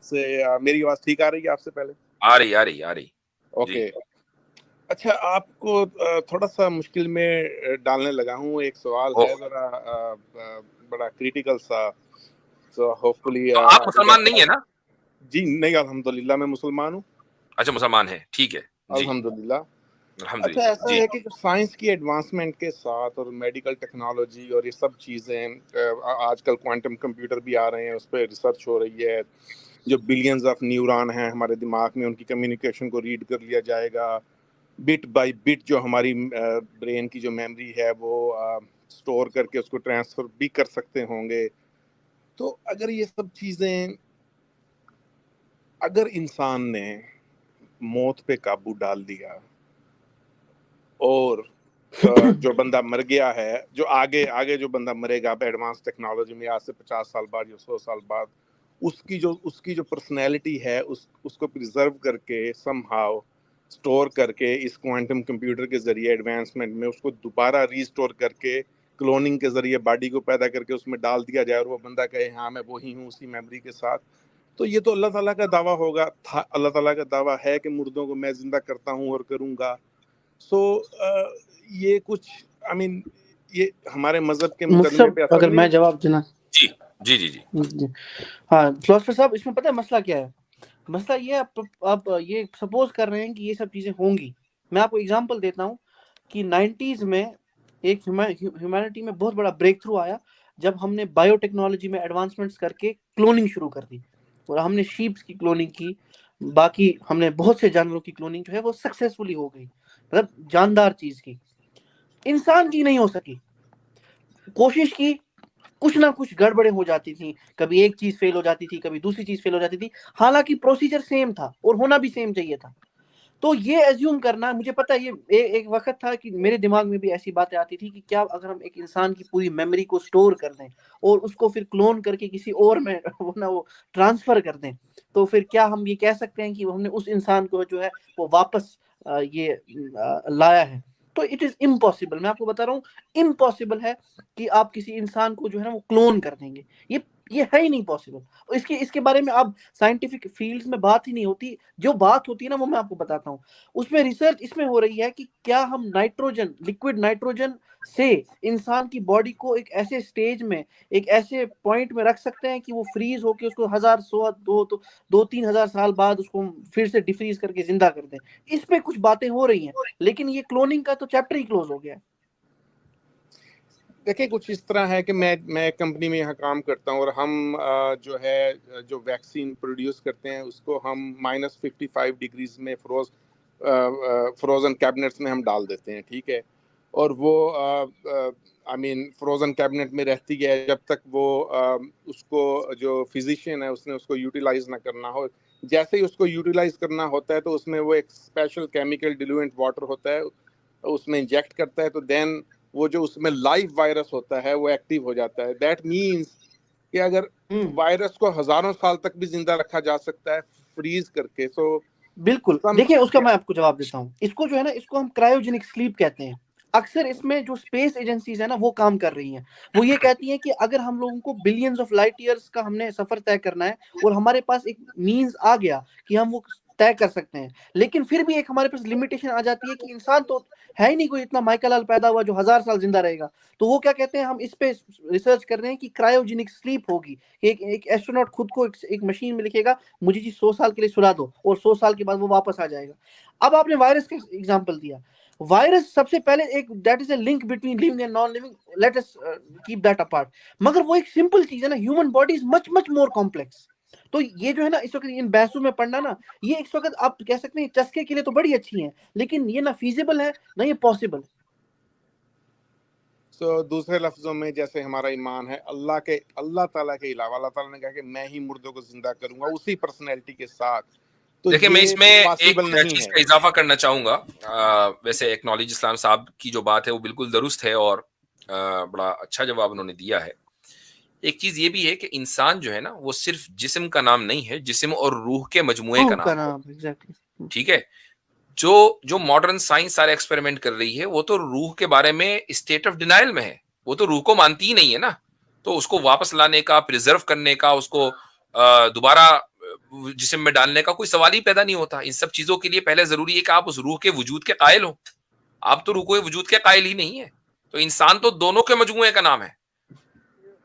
से मेरी आवाज ठीक आ रही है आपसे पहले? आ रही ओके। अच्छा, आपको थोड़ा सा मुश्किल में डालने लगा हूँ। एक सवाल है जरा बड़ा क्रिटिकल सा, सो होपफुली तो आप मुसलमान नहीं है ना? जी नहीं, अल्हम्दुलिल्लाह मैं मुसलमान हूँ। अच्छा, मुसलमान है, ठीक है जी, अल्हम्दुलिल्लाह। अच्छा, अल्हम्दुलिल्लाह ऐसा जी। है कि साइंस की एडवांसमेंट के साथ और मेडिकल टेक्नोलॉजी और ये सब चीज़ें, आजकल क्वांटम कंप्यूटर भी आ रहे हैं, उस पर रिसर्च हो रही है। जो बिलियंस ऑफ न्यूरॉन हैं हमारे दिमाग में, उनकी कम्युनिकेशन को रीड कर लिया जाएगा। बिट बाय बिट जो हमारी ब्रेन की जो मेमोरी है वो स्टोर करके उसको ट्रांसफ़र भी कर सकते होंगे। तो अगर ये सब चीज़ें, अगर इंसान ने मौत पे काबू डाल दिया और जो बंदा मर गया है, जो आगे आगे जो बंदा मरेगा अब एडवांस टेक्नोलॉजी में, आज से 50 साल बाद या 100 साल बाद, उसकी जो पर्सनैलिटी है उसको प्रिजर्व करके समहाउ स्टोर करके इस क्वांटम कंप्यूटर के जरिए एडवांसमेंट में उसको दोबारा रीस्टोर करके क्लोनिंग के जरिए बॉडी को पैदा करके उसमें डाल दिया जाए और वो बंदा कहे हाँ मैं वही हूँ उसी मेमोरी के साथ, तो ये तो अल्लाह ताला का दावा होगा। अल्लाह ताला का दावा है कि मुर्दों को मैं जिंदा करता हूँ और करूँगा। सो ये कुछ आई मीन ये हमारे मजहब के मुकदमे पे असर अगर नहीं? मैं जवाब देना जी जी जी जी हाँ फिलोसफर साहब, इसमें पता है मसला क्या है? मसला ये है, आप ये सपोज कर रहे हैं कि ये सब चीजें होंगी। मैं आपको एग्जांपल देता हूँ कि 90s में एक ह्यूमैनिटी में बहुत बड़ा ब्रेक थ्रू आया जब हमने बायोटेक्नोलॉजी में एडवांसमेंट्स करके क्लोनिंग शुरू कर दी, और हमने शीप्स की क्लोनिंग की, बाकी हमने बहुत से जानवरों की क्लोनिंग जो है वो सक्सेसफुली हो गई, मतलब जानदार चीज की। इंसान की नहीं हो सकी, कोशिश की, कुछ ना कुछ गड़बड़े हो जाती थी, कभी एक चीज फेल हो जाती थी, कभी दूसरी चीज फेल हो जाती थी, हालांकि प्रोसीजर सेम था और होना भी सेम चाहिए था। तो ये एज्यूम करना, मुझे पता है ये एक वक्त था कि मेरे दिमाग में भी ऐसी बातें आती थी कि क्या अगर हम एक इंसान की पूरी मेमोरी को स्टोर कर दें और उसको फिर क्लोन करके किसी और में वो ट्रांसफर कर दें, तो फिर क्या हम ये कह सकते हैं कि हमने उस इंसान को जो है वो वापस लाया है? तो इट इज इम्पॉसिबल। मैं आपको बता रहा हूँ, इम्पॉसिबल है कि आप किसी इंसान को जो है ना वो क्लोन कर देंगे। ये है ही नहीं पॉसिबल। इसके बारे में अब साइंटिफिक फील्ड्स में बात ही नहीं होती। जो बात होती है ना वो मैं आपको बताता हूँ। उसमें रिसर्च इसमें हो रही है कि क्या हम नाइट्रोजन, लिक्विड नाइट्रोजन से इंसान की बॉडी को एक ऐसे स्टेज में, एक ऐसे पॉइंट में रख सकते हैं कि वो फ्रीज होके उसको 2-3 हजार साल बाद उसको फिर से डिफ्रीज करके जिंदा कर दें। इस पे कुछ बातें हो रही हैं, लेकिन ये क्लोनिंग का तो चैप्टर ही क्लोज हो गया है। देखिए, कुछ इस तरह है कि मैं कंपनी में यहाँ काम करता हूँ और हम जो वैक्सीन प्रोड्यूस करते हैं उसको हम -55 डिग्रीज में फ्रोज़न कैबिनेट्स में हम डाल देते हैं, ठीक है। और वो आई मीन फ्रोज़न कैबिनेट में रहती है जब तक वो उसको जो फिजिशियन है उसने उसको यूटिलाइज ना करना हो। जैसे ही उसको यूटिलाइज करना होता है तो उसमें वो एक स्पेशल केमिकल डिलुएंट वाटर होता है, उसमें इंजेक्ट करता है, तो देन वो जो उसमें लाइव वायरस होता है वो एक्टिव हो जाता है। दैट मीन्स कि अगर वायरस को हजारों साल तक भी जिंदा रखा जा सकता है फ्रीज करके। सो बिल्कुल, देखिए उसका मैं आपको जवाब देता हूँ। इसको जो है ना, इसको हम क्रायोजेनिक स्लीप कहते हैं। अक्सर इसमें जो स्पेस एजेंसीज है ना वो काम कर रही हैं। वो ये कहती हैं कि अगर हम लोगों को बिलियंस ऑफ लाइट ईयर्स का हमने सफर तय करना है और हमारे पास एक मींस आ गया कि हम वो तय कर सकते हैं, लेकिन फिर भी एक हमारे पास लिमिटेशन आ जाती है कि इंसान तो है ही नहीं कोई इतना माइकल पैदा हुआ जो 1000 साल जिंदा रहेगा। तो वो क्या कहते हैं, हम इस पे रिसर्च कर रहे हैं कि क्रायोजेनिक स्लीप होगी। एक एस्ट्रोनॉट खुद को एक मशीन में लिखेगा, मुझे जी 100 साल के लिए सुला दो, और 100 साल के बाद वो वापस आ जाएगा। अब आपने वायरस का एग्जांपल दिया। वायरस सबसे पहले एक that is a link between living and non living, let us keep that apart. मगर वो एक सिंपल चीज है ना, human body is much much more complex. तो ये जो है ना इस वक्त इन बहसों में पढ़ना ना, ये इस वक्त आप कह सकते हैं चस्के के लिए तो बड़ी अच्छी है, लेकिन ये ना फीजिबल है ना ये पॉसिबल। सो दूसरे लफ्जों में जैसे हमारा ईमान है अल्लाह ताला के अलावा, अल्लाह ताला ने कहा कि मैं ही मुर्दों को जिंदा करूंगा उसी पर्सनैलिटी के साथ, तो देखिए मैं इसमें एक नहीं चीज है। का इजाफा करना चाहूंगा। वैसे एक्नॉलेज इस्लाम साहब की जो बात है वो बिल्कुल दुरुस्त है और बड़ा अच्छा जवाब उन्होंने दिया है। एक चीज ये भी है कि इंसान जो है ना वो सिर्फ जिस्म का नाम नहीं है, जिस्म और रूह के मजमुए का नाम है। एग्जैक्टली, ठीक है। जो जो मॉडर्न साइंस सारे एक्सपेरिमेंट कर रही है वो तो रूह के बारे में स्टेट ऑफ डिनाइल में है, वो तो रूह को मानती ही नहीं है ना। तो उसको वापस लाने का, प्रिजर्व करने का, उसको दोबारा जिस्म में डालने का कोई सवाल ही पैदा नहीं होता। इन सब चीजों के लिए पहले जरूरी है कि आप उस रूह के वजूद के कायल हो। आप तो रूह के वजूद के कायल ही नहीं है, तो इंसान तो दोनों के मजमूए का नाम है।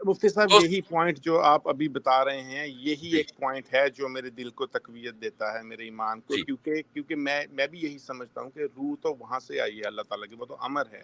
मुफ्ती साहब, तो यही पॉइंट जो आप अभी बता रहे हैं, यही जी एक पॉइंट है जो मेरे दिल को तकवीयत देता है, मेरे ईमान को, जी क्योंकि मैं भी यही समझता हूँ कि रूह तो वहां से आई है, अल्लाह ताला की, वो तो अमर है।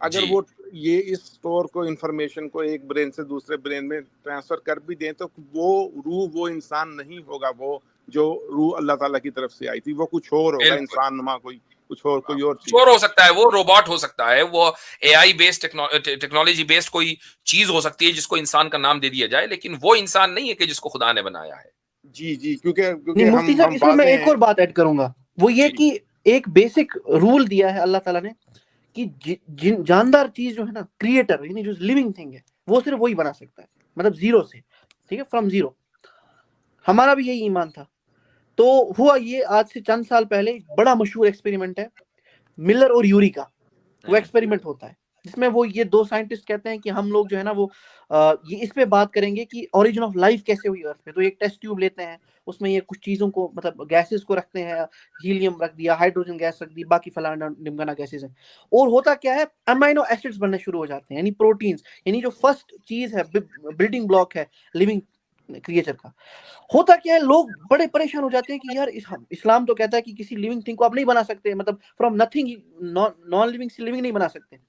अगर जी वो ये इस स्टोर को, इंफॉर्मेशन को एक ब्रेन से दूसरे ब्रेन में ट्रांसफर कर भी दें, तो वो रूह वो इंसान नहीं होगा, वो जो रूह अल्लाह ताला की तरफ से आई थी वो कुछ और होगा, बिल्कुल। इंसान नुमा कुछ और चीज चोर हो होगा। सकता है, वो रोबोट हो सकता है, वो एआई बेस्ड टेक्नोलॉजी बेस्ड कोई चीज हो सकती है जिसको इंसान का नाम दे दिया जाए, लेकिन वो इंसान नहीं है कि जिसको खुदा ने बनाया है। जी जी, क्योंकि नहीं मुफ्ती साहब, हम इसमें मैं वाज़ेह एक और हैं। बात ऐड करूंगा, वो ये जी कि एक बेसिक रूल दिया है अल्लाह ताला ने कि जिन जानदार चीज जो है ना, क्रिएटर यानी जो लिविंग थिंग है, वो सिर्फ वही बना सकता है, मतलब जीरो से, ठीक है, फ्रॉम जीरो। हमारा भी यही ईमान था। तो हुआ ये, आज से चंद साल पहले एक बड़ा मशहूर एक्सपेरिमेंट है मिलर और यूरी का। वो एक्सपेरिमेंट होता है जिसमें वो ये दो साइंटिस्ट कहते हैं कि हम लोग जो है ना वो ये इस पे बात करेंगे कि ओरिजिन ऑफ लाइफ कैसे हुई अर्थ पे। तो एक टेस्ट ट्यूब लेते हैं, उसमें ये कुछ चीजों को, मतलब गैसेस को रखते हैं, हीलियम रख दिया, हाइड्रोजन गैस रख दी, बाकी फलाना ढिमकाना गैसेस हैं। और होता क्या है, अमाइनो एसिड्स बनने शुरू हो जाते हैं, यानी प्रोटीन्स, यानी जो फर्स्ट चीज है, बिल्डिंग ब्लॉक है लिविंग क्रिएचर का। होता क्या है, लोग बड़े परेशान हो जाते हैं कि यार इस्लाम तो कहता है कि किसी लिविंग थिंग को आप नहीं बना सकते, मतलब फ्रॉम नथिंग, नॉन लिविंग से लिविंग नहीं बना सकते।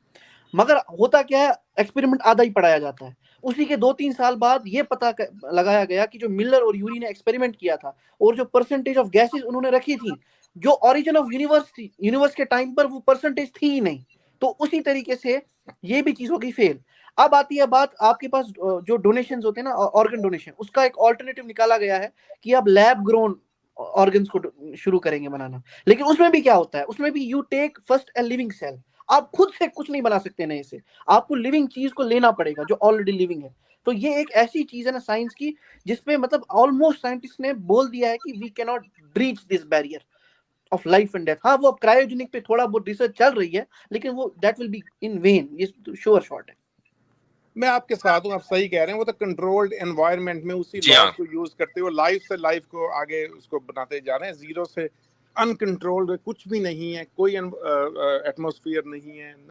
मगर होता क्या है, एक्सपेरिमेंट आधा ही पढ़ाया जाता है। उसी के 2-3 साल बाद ये पता लगाया गया कि जो मिलर और यूरी ने एक्सपेरिमेंट किया था और जो परसेंटेज ऑफ गैसेस उन्होंने रखी थी, जो ओरिजिन ऑफ यूनिवर्स थी, यूनिवर्स के टाइम पर वो परसेंटेज थी ही नहीं। तो उसी तरीके से ये भी चीज हो गई फेल। अब आती है बात, आपके पास जो डोनेशंस होते हैं ना, ऑर्गन डोनेशन, उसका एक ऑल्टरनेटिव निकाला गया है कि आप लैब ग्रोन ऑर्गन्स को शुरू करेंगे बनाना। लेकिन उसमें भी क्या होता है, उसमें भी you take first a living cell. आप खुद से कुछ नहीं बना सकते नए से, आपको लिविंग चीज को लेना पड़ेगा जो ऑलरेडी लिविंग है। तो ये एक ऐसी चीज है ना साइंस की, जिसमें मतलब ऑलमोस्ट साइंटिस्ट ने बोल दिया है कि we can not breach this barrier of life and death. हाँ, वो अब क्रायोजेनिक पे थोड़ा बहुत रिसर्च चल रही है, लेकिन वो that will be in when, ये श्योर शॉट है। मैं आपके साथ हूँ, आप सही कह रहे हैं। वो तो कंट्रोल्ड एनवायरनमेंट में उसी जी लॉज हाँ को यूज करते हुए लाइफ से लाइफ को आगे उसको बनाते जा रहे हैं। जीरो से अनकंट्रोल्ड कुछ भी नहीं है, कोई एटमॉस्फेयर नहीं है,